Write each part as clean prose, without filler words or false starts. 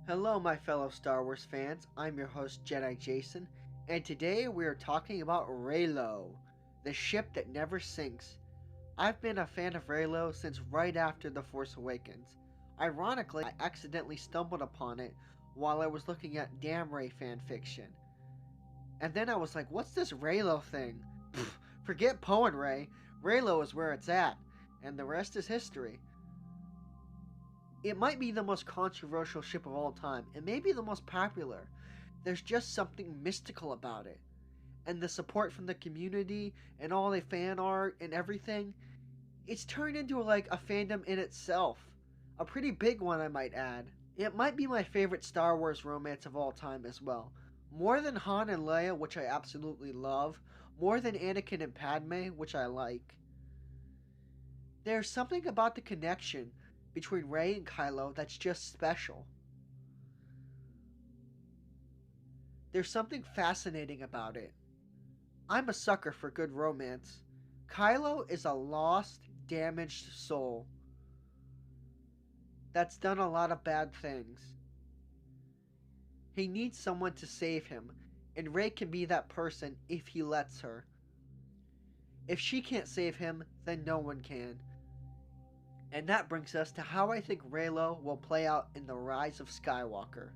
Hello, my fellow Star Wars fans. I'm your host, Jedi Jason, and today we are talking about Reylo, the ship that never sinks. I've been a fan of Reylo since right after The Force Awakens. Ironically, I accidentally stumbled upon it while I was looking at Damn Rey fanfiction. And then I was like, what's this Reylo thing? Pfft, forget Poe and Rey. Reylo is where it's at, and the rest is history. It might be the most controversial ship of all time. It may be the most popular. There's just something mystical about it. And the support from the community and all the fan art and everything, it's turned into like a fandom in itself. A pretty big one, I might add. It might be my favorite Star Wars romance of all time as well. More than Han and Leia, which I absolutely love. More than Anakin and Padme, which I like. There's something about the connection between Rey and Kylo that's just special. There's something fascinating about it. I'm a sucker for good romance. Kylo is a lost, damaged soul that's done a lot of bad things. He needs someone to save him, and Rey can be that person if he lets her. If she can't save him, then no one can. And that brings us to how I think Reylo will play out in the Rise of Skywalker.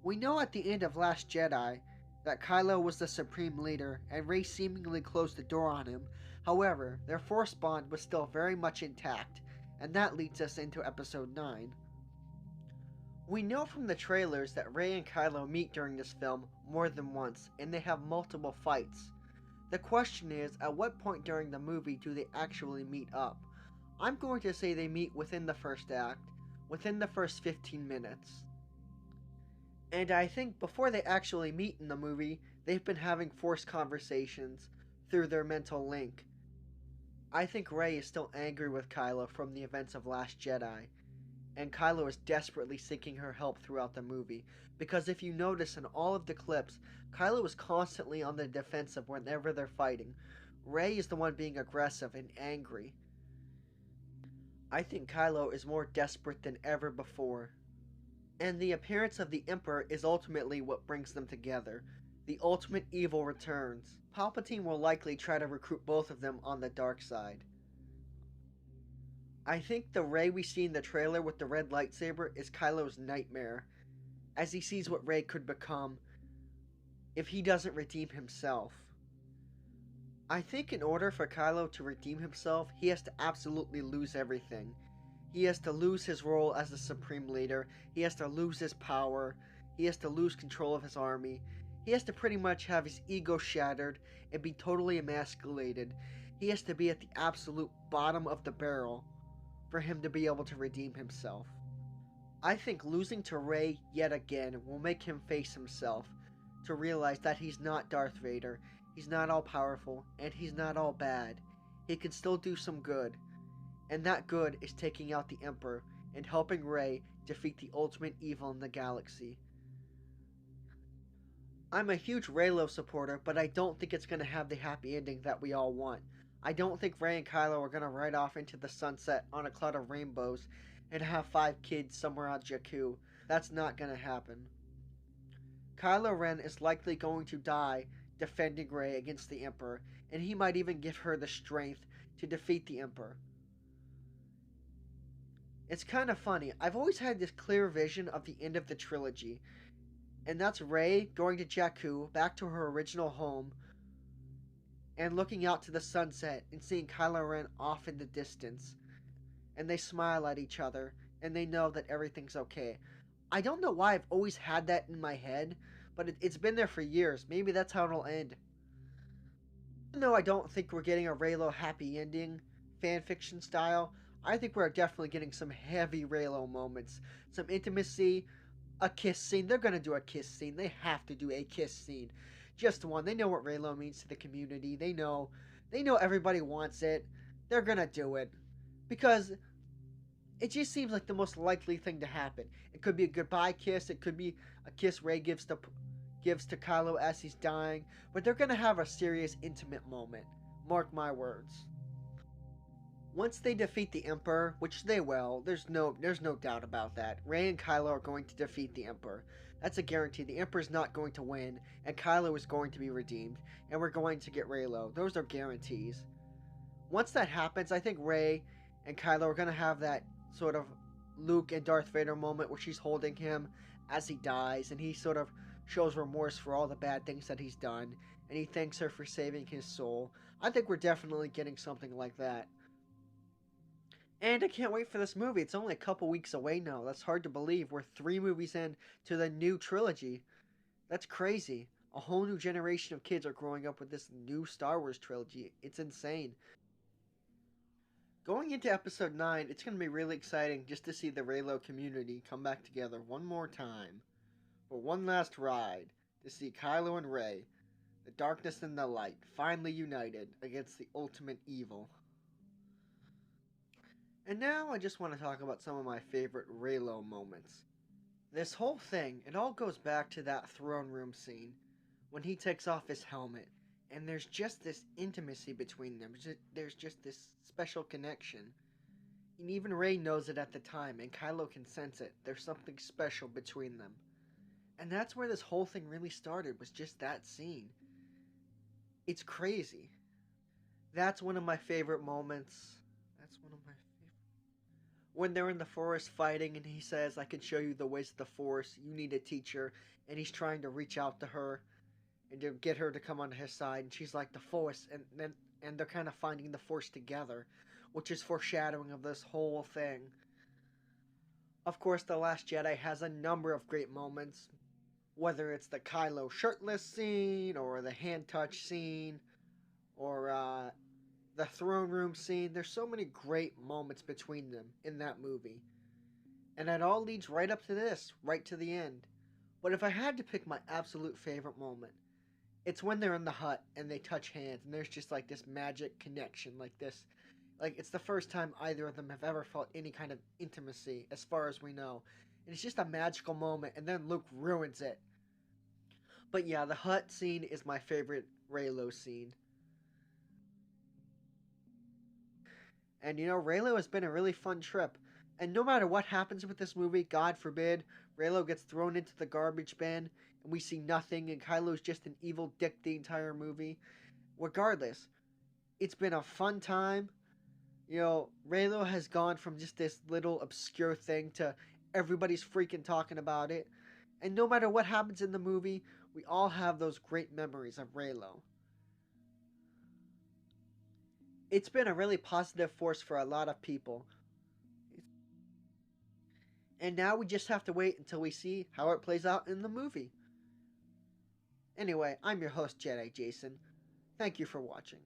We know at the end of Last Jedi that Kylo was the supreme leader and Rey seemingly closed the door on him. However, their Force bond was still very much intact, and that leads us into Episode 9. We know from the trailers that Rey and Kylo meet during this film more than once, and they have multiple fights. The question is, at what point during the movie do they actually meet up? I'm going to say they meet within the first act, within the first 15 minutes. And I think before they actually meet in the movie, they've been having forced conversations through their mental link. I think Rey is still angry with Kylo from the events of Last Jedi, and Kylo is desperately seeking her help throughout the movie, because if you notice in all of the clips, Kylo is constantly on the defensive whenever they're fighting. Rey is the one being aggressive and angry. I think Kylo is more desperate than ever before. And the appearance of the Emperor is ultimately what brings them together. The ultimate evil returns. Palpatine will likely try to recruit both of them on the dark side. I think the Rey we see in the trailer with the red lightsaber is Kylo's nightmare, as he sees what Rey could become if he doesn't redeem himself. I think in order for Kylo to redeem himself, he has to absolutely lose everything. He has to lose his role as the Supreme Leader, he has to lose his power, he has to lose control of his army, he has to pretty much have his ego shattered and be totally emasculated. He has to be at the absolute bottom of the barrel for him to be able to redeem himself. I think losing to Rey yet again will make him face himself, to realize that he's not Darth Vader, he's not all powerful, and he's not all bad. He can still do some good. And that good is taking out the Emperor and helping Rey defeat the ultimate evil in the galaxy. I'm a huge Reylo supporter, but I don't think it's going to have the happy ending that we all want. I don't think Rey and Kylo are going to ride off into the sunset on a cloud of rainbows and have 5 kids somewhere on Jakku. That's not going to happen. Kylo Ren is likely going to die defending Rey against the Emperor, and he might even give her the strength to defeat the Emperor. It's kind of funny. I've always had this clear vision of the end of the trilogy, and that's Rey going to Jakku, back to her original home, and looking out to the sunset and seeing Kylo Ren off in the distance. And they smile at each other, and they know that everything's okay. I don't know why I've always had that in my head, but it's been there for years. Maybe that's how it'll end. Even though I don't think we're getting a Reylo happy ending, fanfiction style, I think we're definitely getting some heavy Reylo moments. Some intimacy, a kiss scene. They're going to do a kiss scene. They have to do a kiss scene. Just one. They know what Reylo means to the community. They know everybody wants it. They're going to do it. Because it just seems like the most likely thing to happen. It could be a goodbye kiss. It could be a kiss Rey gives to Kylo as he's dying. But they're going to have a serious, intimate moment. Mark my words. Once they defeat the Emperor, which they will, there's no doubt about that. Rey and Kylo are going to defeat the Emperor. That's a guarantee. The Emperor's not going to win, and Kylo is going to be redeemed, and we're going to get Reylo. Those are guarantees. Once that happens, I think Rey and Kylo are going to have that sort of Luke and Darth Vader moment where she's holding him as he dies, and he sort of shows remorse for all the bad things that he's done, and he thanks her for saving his soul. I think we're definitely getting something like that. And I can't wait for this movie. It's only a couple weeks away now. That's hard to believe. We're 3 movies in to the new trilogy. That's crazy. A whole new generation of kids are growing up with this new Star Wars trilogy. It's insane. Going into episode 9, it's going to be really exciting just to see the Reylo community come back together one more time for one last ride to see Kylo and Rey, the darkness and the light, finally united against the ultimate evil. And now I just want to talk about some of my favorite Reylo moments. This whole thing, it all goes back to that throne room scene when he takes off his helmet, and there's just this intimacy between them. There's just this special connection. And even Rey knows it at the time, and Kylo can sense it. There's something special between them. And that's where this whole thing really started, was just that scene. It's crazy. That's one of my favorite moments. That's one of my when they're in the forest fighting and he says, I can show you the ways of the force, you need a teacher, and he's trying to reach out to her and to get her to come on his side, and she's like, the force, and they're kind of finding the force together, which is foreshadowing of this whole thing. Of course, The Last Jedi has a number of great moments, whether it's the Kylo shirtless scene, or the hand touch scene, or the throne room scene. There's so many great moments between them in that movie. And it all leads right up to this, right to the end. But if I had to pick my absolute favorite moment, it's when they're in the hut and they touch hands and there's just like this magic connection, like this. Like it's the first time either of them have ever felt any kind of intimacy, as far as we know. And it's just a magical moment, and then Luke ruins it. But yeah, the hut scene is my favorite Reylo scene. And Reylo has been a really fun trip. And no matter what happens with this movie, God forbid, Reylo gets thrown into the garbage bin and we see nothing and Kylo's just an evil dick the entire movie. Regardless, it's been a fun time. Reylo has gone from just this little obscure thing to everybody's freaking talking about it. And no matter what happens in the movie, we all have those great memories of Reylo. It's been a really positive force for a lot of people. And now we just have to wait until we see how it plays out in the movie. Anyway, I'm your host, Jedi Jason. Thank you for watching.